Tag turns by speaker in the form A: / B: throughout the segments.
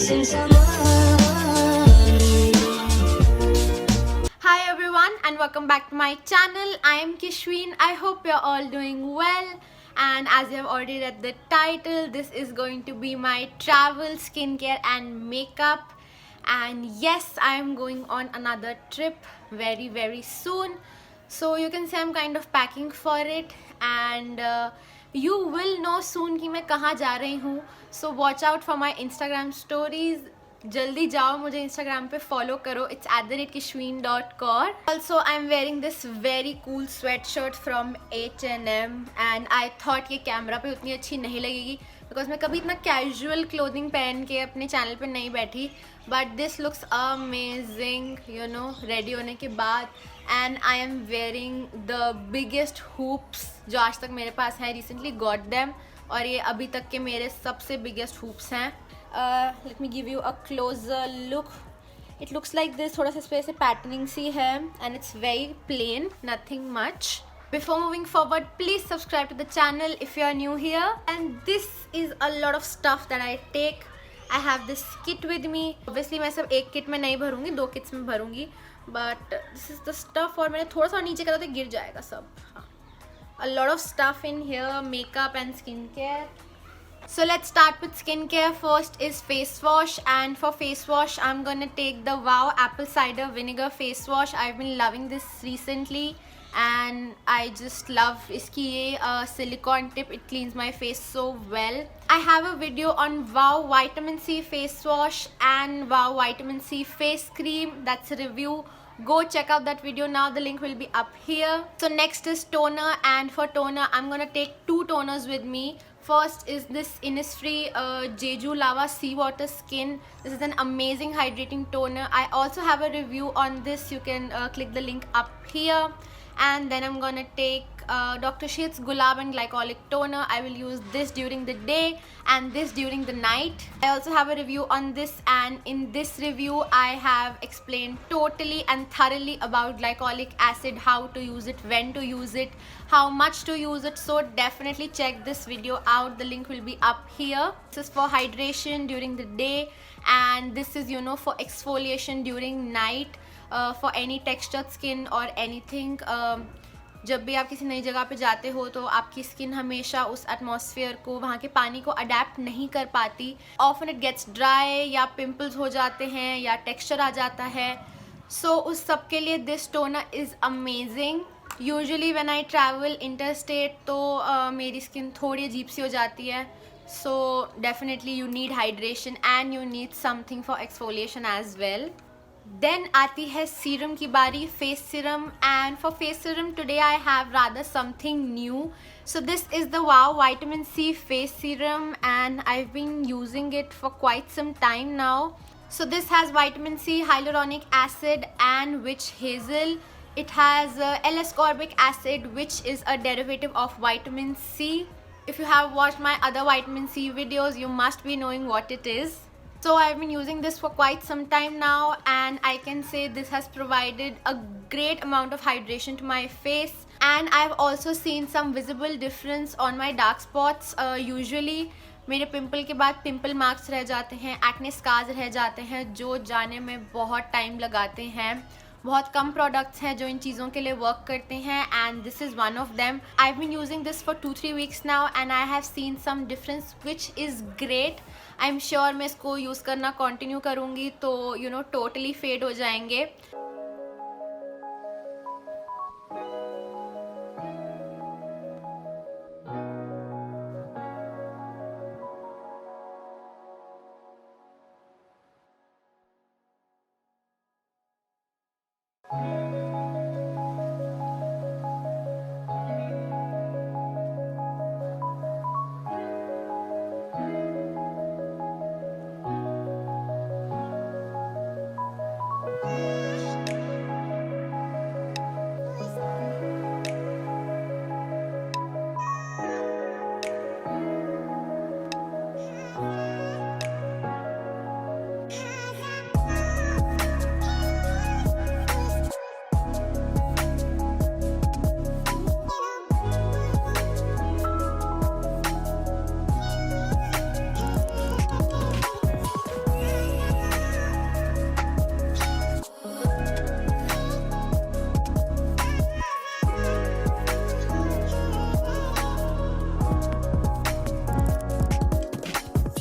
A: Hi everyone and welcome back to my channel. I am Kishween. I hope you're all doing well, and as you have already read the title, this is going to be my travel, skincare and makeup. And yes, I am going on another trip very soon. So you can say I'm kind of packing for it, and you will know soon कि मैं कहाँ जा रही हूँ. So watch out for my Instagram stories. जल्दी जाओ, मुझे Instagram पे फॉलो करो. It's @kishween.kaur. Also I am wearing this very cool sweat shirt from H&M and I thought ये कैमरा पे उतनी अच्छी नहीं लगेगी बिकॉज मैं कभी इतना कैजुअल क्लोथिंग पहन के अपने चैनल पे नहीं बैठी. But this looks amazing you know ready होने के बाद. And I am wearing the biggest hoops जो आज तक मेरे पास है. रिसेंटली गॉट देम और ये अभी तक के मेरे सबसे बिगेस्ट हुप्स हैं. Let me give you a closer look. It looks like this. थोड़ा सा इस पे से पैटर्निंग सी है and it's very plain, nothing much. Before moving forward, please subscribe to the channel if you are new here. And this is a lot of stuff that I take. I have this kit with me. Obviously मैं सब एक kit में नहीं भरूँगी, 2 kits में भरूँगी. But this is the stuff. और मैंने थोड़ा सा नीचे करा तो गिर जाएगा सब. A lot of stuff in here, makeup and skincare. So let's start with skincare. First is face wash, and for face wash I'm gonna take the Wow apple cider vinegar face wash. I've been loving this recently and I just love iski ye silicone tip. It cleans my face so well. I have a video on Wow vitamin C face wash and Wow vitamin C face cream. That's a review. Go check out that video now. The link will be up here. So next is toner, and for toner I'm gonna take 2 toners with me. First is this Innisfree Jeju Lava Seawater Skin. This is an amazing hydrating toner. I also have a review on this. You can click the link up here. And then I'm gonna take Dr. Sheth's Gulab and Glycolic Toner. I will use this during the day and this during the night. I also have a review on this, and in this review I have explained totally and thoroughly about glycolic acid, how to use it, when to use it, how much to use it. So definitely check this video out. The link will be up here. This is for hydration during the day, and this is for exfoliation during night. For any textured skin or anything. जब भी आप किसी नई जगह पे जाते हो तो आपकी स्किन हमेशा उस एटमॉस्फेयर को, वहाँ के पानी को अडेप्ट नहीं कर पाती. ऑफन इट गेट्स ड्राई, या पिंपल्स हो जाते हैं, या टेक्सचर आ जाता है. सो उस सब के लिए this toner is amazing. Usually when I travel interstate तो मेरी स्किन थोड़ी अजीब सी हो जाती है. So definitely you need hydration and you need something for exfoliation as well. Then आती है सीरम की बारी, face serum. And for face serum today I have rather something new. So this is the wow vitamin C face serum and I've been using it for quite some time now. So this has vitamin C, hyaluronic acid and witch hazel. It has L-ascorbic acid, which is a derivative of vitamin C. If you have watched my other vitamin C videos, you must be knowing what it is. So I've been using this for quite some time now, and I can say this has provided a great amount of hydration to my face. And I've also seen some visible difference on my dark spots. Usually मेरे pimple के बाद pimple marks रह जाते हैं, acne scars रह जाते हैं, जो जाने में बहुत टाइम लगाते हैं. बहुत कम प्रोडक्ट्स हैं जो इन चीज़ों के लिए वर्क करते हैं, and this is one of them. I have been using this for 2-3 weeks now and I have seen some difference which is great. I am sure मैं इसको यूज़ करना कंटिन्यू करूँगी तो टोटली फेड हो जाएंगे.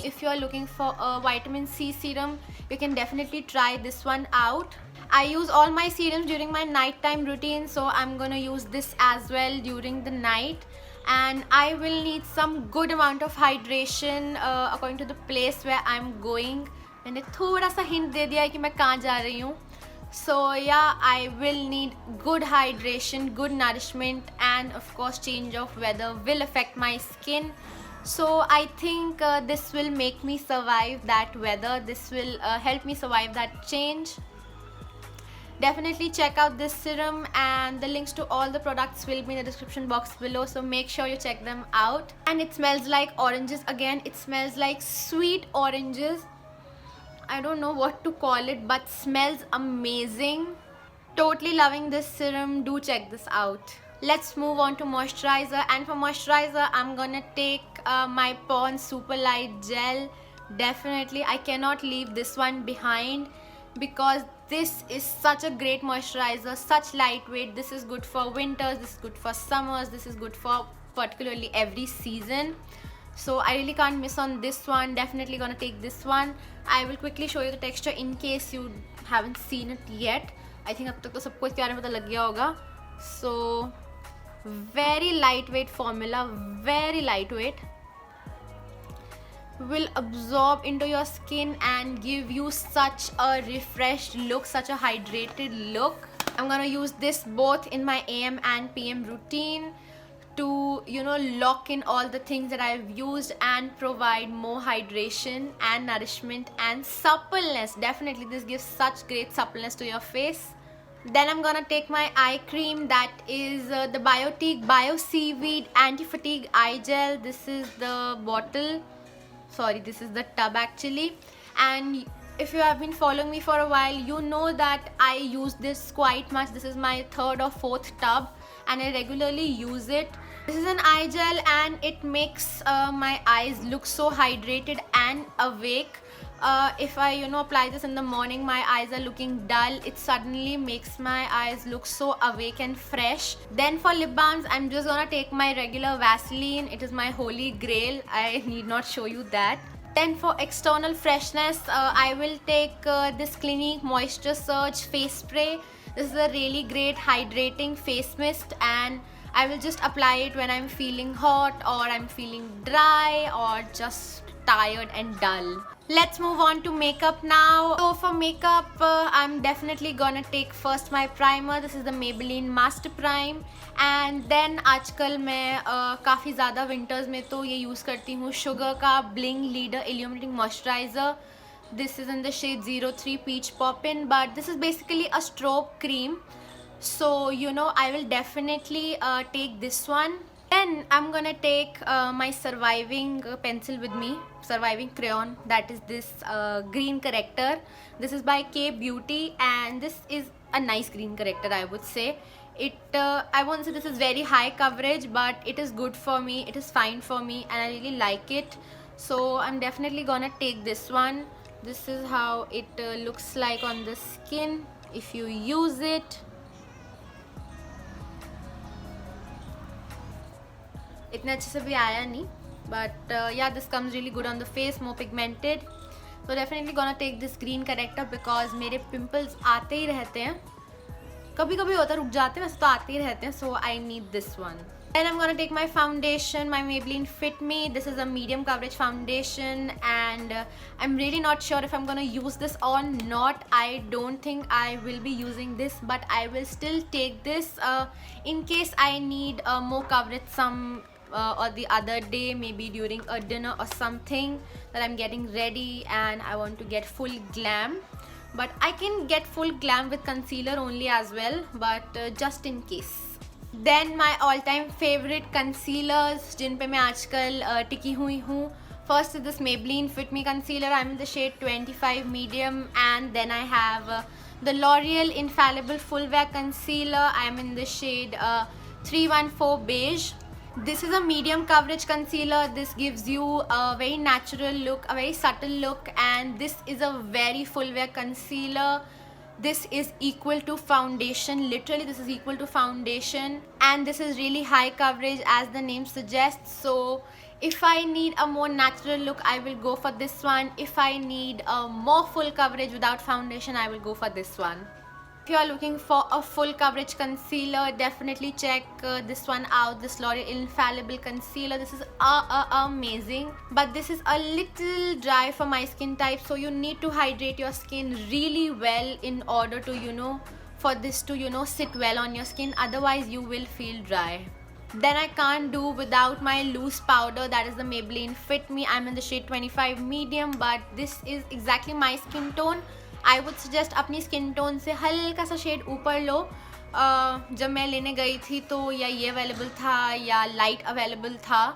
A: if you are looking for a vitamin C serum, you can definitely try this one out. I use all my serums during my nighttime routine, so I'm gonna use this as well during the night. And I will need some good amount of hydration according to the place where I'm going. मैंने थोड़ा सा hint दे दिया है कि मैं कहाँ जा रही हूँ. So yeah, I will need good hydration, good nourishment, and of course change of weather will affect my skin. So I think this will make me survive that weather. This will help me survive that change. Definitely check out this serum, and the links to all the products will be in the description box below, so make sure you check them out. And it smells like oranges again. It smells like sweet oranges. I don't know what to call it, but smells amazing. Totally loving this serum. Do check this out. Let's move on to moisturizer, and for moisturizer I'm gonna take my Pond's Super Light Gel. Definitely I cannot leave this one behind, because this is such a great moisturizer, such lightweight. This is good for winters, this is good for summers, this is good for particularly every season. So I really can't miss on this one. Definitely gonna take this one. I will quickly show you the texture in case you haven't seen it yet. I think अब तक तो सबको इसके बारे में पता लग गया होगा. So very lightweight formula, very lightweight. Will absorb into your skin and give you such a refreshed look, such a hydrated look. I'm gonna use this both in my AM and PM routine to, you know, lock in all the things that I've used and provide more hydration and nourishment and suppleness. Definitely this gives such great suppleness to your face. Then I'm gonna take my eye cream, that is the Biotique Bio Seaweed Anti-Fatigue Eye Gel. This is the bottle. Sorry, this is the tub actually. And if you have been following me for a while, you know that I use this quite much. This is my third or fourth tub and I regularly use it. This is an eye gel and it makes my eyes look so hydrated and awake. If I apply this in the morning, my eyes are looking dull. It suddenly makes my eyes look so awake and fresh. Then for lip balms, I'm just gonna take my regular Vaseline. It is my holy grail. I need not show you that. Then for external freshness, I will take this Clinique Moisture Surge face spray. This is a really great hydrating face mist, and I will just apply it when I'm feeling hot or I'm feeling dry or just tired and dull. Let's move on to makeup now. So for makeup, I'm definitely gonna take first my primer. This is the Maybelline Master Prime. And then आजकल मैं काफ़ी ज़्यादा winters में तो ये use करती हूँ Sugar का Bling Leader Illuminating Moisturizer. This is in the shade 03 Peach Poppin', but this is basically a strobe cream. So I will definitely take this one. Then I'm gonna take my surviving pencil with me, surviving crayon, that is this green corrector. This is by K Beauty and this is a nice green corrector, I would say. I won't say this is very high coverage, but it is good for me, it is fine for me and I really like it. So I'm definitely gonna take this one. This is how it looks like on the skin if you use it. इतने अच्छे से भी आया नहीं, but yeah, this comes really good on the face, more pigmented. So definitely gonna take this green corrector because मेरे pimples आते ही रहते हैं. कभी कभी होता रुक जाते हैं, वैसे तो आते ही रहते हैं. So I need this one. Then I'm gonna take my foundation, my Maybelline Fit Me. This is a medium coverage foundation and I'm really not sure if I'm gonna use this or not. I don't think I will be using this, but I will still take this in case I need more coverage some or the other day, maybe during a dinner or something that I'm getting ready and I want to get full glam. But I can get full glam with concealer only as well, but just in case. Then my all-time favorite concealers जिन पे मैं आजकल टिकी हुई हूँ. First is this Maybelline Fit Me concealer. I'm in the shade 25 medium, and then I have the L'Oreal Infallible Full Wear Concealer. I'm in the shade 314 beige. This is a medium coverage concealer. This gives you a very natural look, a very subtle look, and this is a very full wear concealer. This is equal to foundation. Literally this is equal to foundation, and this is really high coverage as the name suggests. So If I need a more natural look, I will go for this one. If I need a more full coverage without foundation, I will go for this one. If you are looking for a full coverage concealer, definitely check this one out, this L'Oreal Infallible Concealer. This is amazing, but this is a little dry for my skin type, so you need to hydrate your skin really well in order to, for this to, sit well on your skin. Otherwise, you will feel dry. Then I can't do without my loose powder, that is the Maybelline Fit Me. I'm in the shade 25 medium, but this is exactly my skin tone. I would suggest अपनी skin tone से हल्का सा shade ऊपर लो. जब मैं लेने गई थी तो या ये अवेलेबल था या लाइट अवेलेबल था.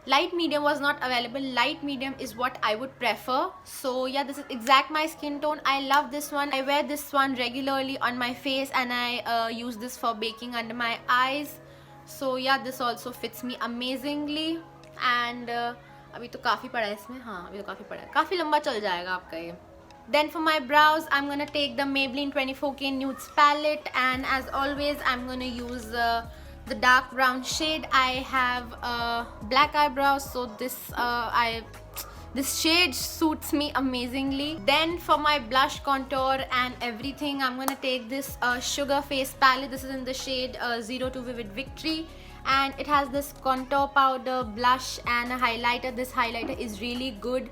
A: Light medium was not available. Light medium is what I would prefer. So yeah, this is exact my skin tone. I love this one. I wear this one regularly on my face and I use this for baking under my eyes. So yeah, this also fits me amazingly. And अभी तो काफ़ी पड़ा है इसमें. हाँ, अभी तो काफ़ी पड़ा है, काफ़ी लंबा चल जाएगा आपका ये. Then for my brows, I'm gonna take the Maybelline 24K Nudes palette, and as always, I'm gonna use the dark brown shade. I have black eyebrows, so this shade suits me amazingly. Then for my blush, contour and everything, I'm gonna take this Sugar Face palette. This is in the shade 02 Vivid Victory, and it has this contour powder, blush and a highlighter. This highlighter is really good.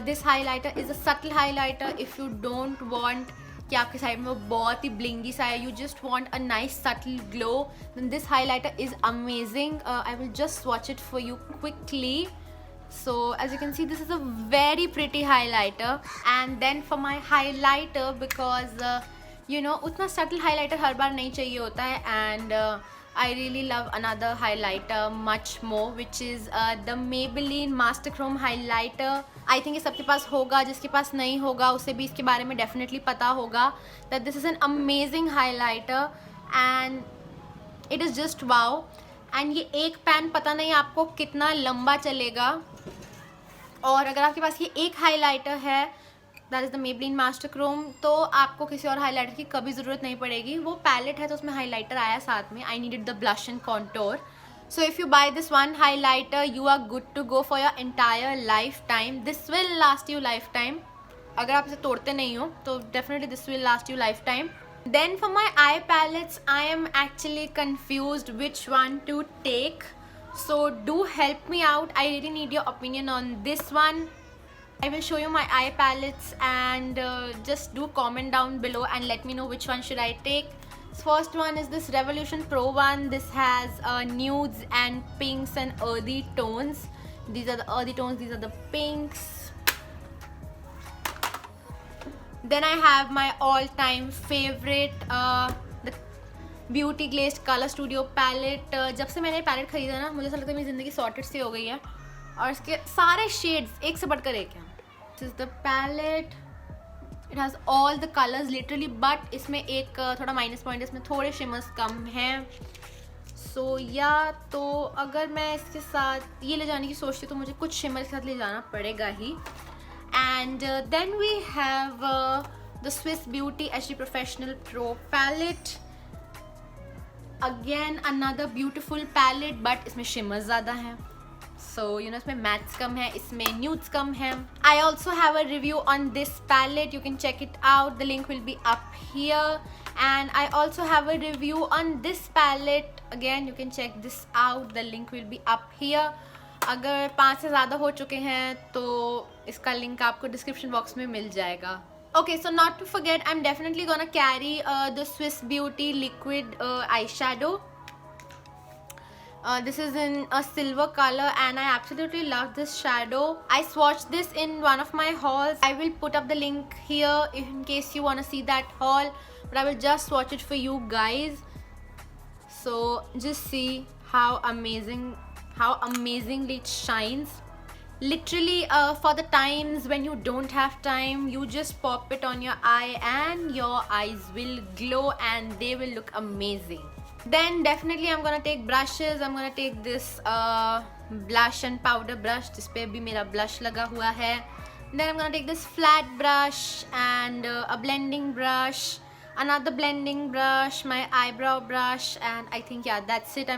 A: This highlighter is a subtle highlighter. If you don't want कि आपके side में वो बहुत ही blingy सा है, you just want a nice subtle glow, then this highlighter is amazing. I will just swatch it for you quickly. So as you can see, this is a very pretty highlighter. And then for my highlighter, because उतना subtle highlighter हर बार नहीं चाहिए होता है, and I really love another highlighter much more, which is the Maybelline Master Chrome highlighter. I think ये सबके पास होगा, जिसके पास नहीं होगा उसे भी इसके बारे में definitely पता होगा that this is an amazing highlighter and it is just wow. And ये एक पैन पता नहीं आपको कितना लंबा चलेगा, और अगर आपके पास ये एक हाइलाइटर है, that is the Maybelline Master Chrome, तो आपको किसी और हाइलाइटर की कभी ज़रूरत नहीं पड़ेगी. वो पैलेट है तो उसमें हाइलाइटर आया साथ में. I needed the blush and contour. So if you buy this one highlighter, you are good to go for your entire lifetime. This will last you lifetime. अगर आप इसे तोड़ते नहीं हो तो definitely this will last you lifetime. Then for my eye palettes, I am actually confused which one to take. So do help me out. I really need your opinion on this one. I will show you my eye palettes and just do comment down below and let me know which one should I take. First one is this Revolution Pro one. This has nudes and pinks and earthy tones. These are the earthy tones, these are the pinks. Then I have my all-time favorite, the Beauty Glazed Color Studio palette. जब से मैंने palette खरीदा ना, मुझे ऐसा लगता है मेरी ज़िंदगी सॉर्टेड सी हो गई है, और इसके सारे शेड्स एक से बढ़कर एक हैं. This is the palette. It has all the colors literally, but इसमें एक थोड़ा माइनस पॉइंट है, इसमें थोड़े शिमर्स कम हैं. सो या तो अगर मैं इसके साथ ये ले जाने की सोचती तो मुझे कुछ शिमर के साथ ले जाना पड़ेगा ही. And then we have the Swiss Beauty HD Professional Pro palette. Again another beautiful palette, but इसमें शिमर्स ज़्यादा हैं. So इसमें मैट्स कम है, इसमें न्यूड्स कम है. I also have a review on this palette. You can check it out. The link will be up here. And I also have a review on this palette. Again, you can check this out. The link will be up here. अगर 5 से ज़्यादा हो चुके हैं तो इसका link आपको description box में मिल जाएगा. Okay, so not to forget, I'm definitely gonna carry the Swiss Beauty liquid eyeshadow. This is in a silver color and I absolutely love this shadow. I swatched this in one of my hauls. I will put up the link here in case you want to see that haul, but I will just swatch it for you guys. So just see how amazingly it shines. Literally for the times when you don't have time, you just pop it on your eye and your eyes will glow and they will look amazing. Then definitely I'm gonna take brushes. I'm gonna take this blush and powder brush, जिस पे भी मेरा blush लगा हुआ है. Then I'm gonna take this flat brush and a blending brush, another blending brush, my eyebrow brush, and I think yeah that's it.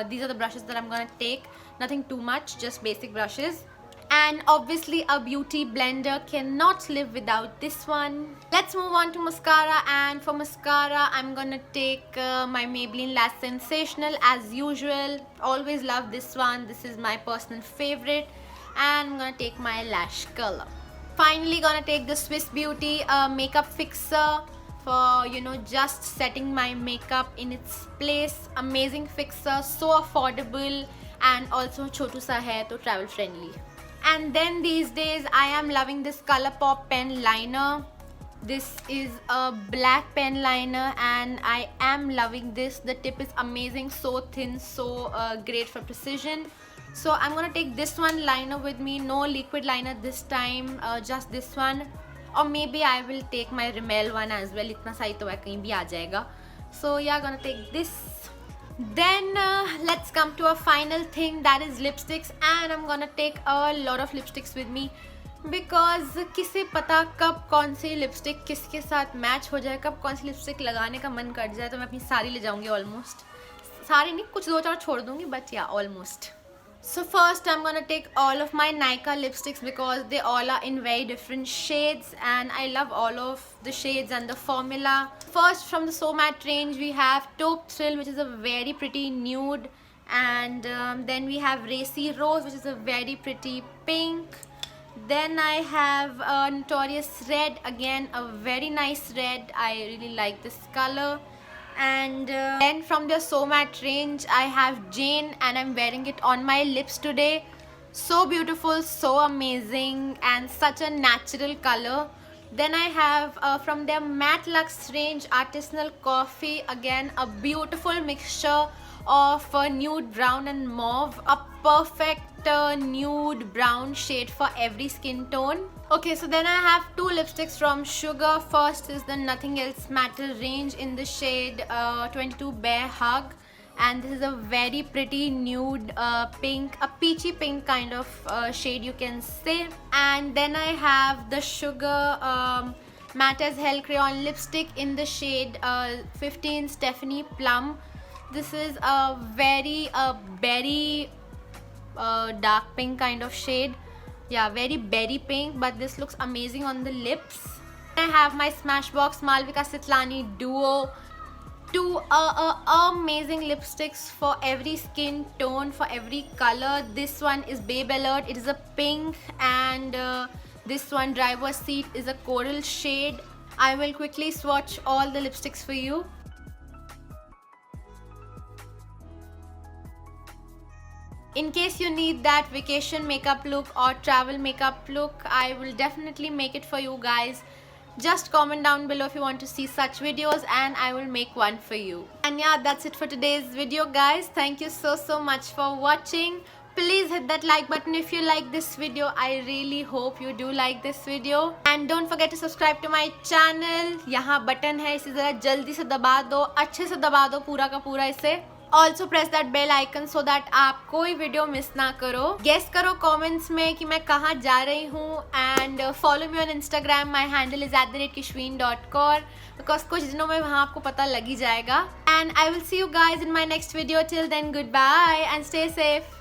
A: These are the brushes that I'm gonna take nothing too much, just basic brushes. And obviously a beauty blender, cannot live without this one. Let's move on to mascara, and for mascara I'm gonna take my Maybelline Lash Sensational as usual. Always love this one, this is my personal favorite. And I'm gonna take my lash color. Finally gonna take the Swiss Beauty makeup fixer for just setting my makeup in its place. Amazing fixer, so affordable, and also chotu sa hai to travel friendly. And then these days I am loving this ColourPop pen liner. This is a black pen liner and I am loving this. The tip is amazing, so thin, so great for precision. So I'm gonna take this one liner with me. No liquid liner this time, just this one. Or maybe I will take my Rimmel one as well. इतना सही तो है, कहीं भी आ जाएगा. So yeah, gonna take this. Then let's come to a final thing, that is lipsticks, and I'm gonna take a lot of lipsticks with me because किसे पता कब कौन सी लिपस्टिक किसके साथ मैच हो जाए, कब कौन सी लिपस्टिक लगाने का मन कर जाए. तो मैं अपनी सारी ले जाऊंगी, ऑलमोस्ट सारी नहीं, कुछ 2-4 छोड़ दूंगी, बट या almost. So first I'm gonna take all of my Nykaa lipsticks because they all are in very different shades and I love all of the shades and the formula. First, from the So Matte range we have Taupe Thrill, which is a very pretty nude, and then we have Racy Rose, which is a very pretty pink. Then I have Notorious Red, again a very nice red. I really like this color. And then from the So Matte range I have Jane, and I'm wearing it on my lips today. So beautiful, so amazing, and such a natural color. Then I have from their Matte Luxe range Artisanal Coffee, again a beautiful mixture of nude brown and mauve, a perfect nude brown shade for every skin tone. Okay, so then I have two lipsticks from Sugar. First is the Nothing Else Matter range in the shade 22 Bear Hug, and this is a very pretty nude pink, a peachy pink kind of shade you can say. And then I have the Sugar Matte as Hell Crayon lipstick in the shade 15 Stephanie Plum. This is a very berry dark pink kind of shade. Yeah, very berry pink, but this looks amazing on the lips. I have my Smashbox Malvika Sitlani Duo. Two amazing lipsticks for every skin tone, for every color. This one is Babe Alert, it is a pink, and this one, Driver's Seat, is a coral shade. I will quickly swatch all the lipsticks for you. In case you need that vacation makeup look or travel makeup look, I will definitely make it for you guys. Just comment down below if you want to see such videos and I will make one for you. And yeah, that's it for today's video, guys. Thank you so much for watching. Please hit that like button if you like this video. I really hope you do like this video. And don't forget to subscribe to my channel. यहाँ button है, इसे ज़रा जल्दी से दबा दो, अच्छे से दबा दो पूरा का पूरा इसे. Also press that bell icon so that आप कोई वीडियो मिस ना करो. गेस करो कमेंट्स में कि मैं कहाँ जा रही हूँ. And follow me on Instagram. My handle is @kishween.kaur because कुछ दिनों में वहाँ आपको पता लग ही जाएगा. And I will see you guys in my next video. Till then, goodbye and stay safe.